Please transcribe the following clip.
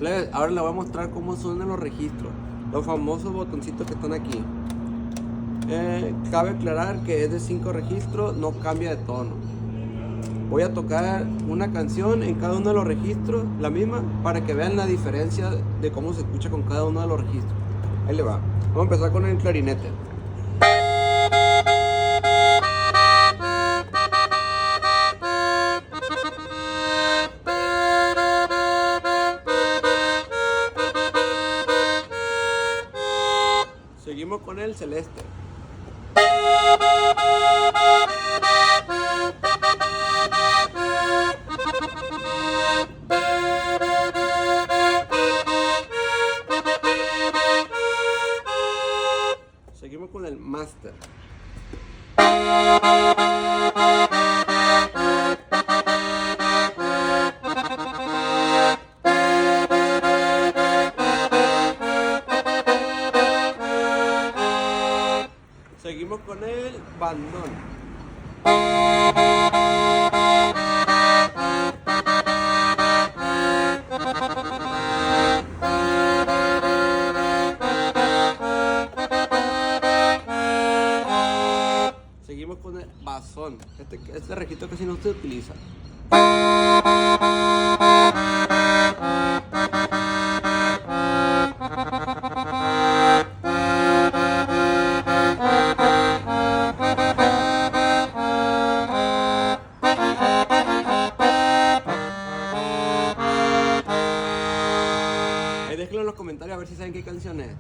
Plebes, ahora les voy a mostrar cómo suenan los registros, los famosos botoncitos que están aquí. Cabe aclarar que es de 5 registros, no cambia de tono. Voy a tocar una canción en cada uno de los registros, la misma, para que vean la diferencia de cómo se escucha con cada uno de los registros. Ahí le va. Vamos a empezar con el clarinete. Seguimos con el celeste. Seguimos con el máster. Seguimos con el bandón. Seguimos con el basón. Este registro casi no se utiliza. Déjenlo en los comentarios a ver si saben qué canción es.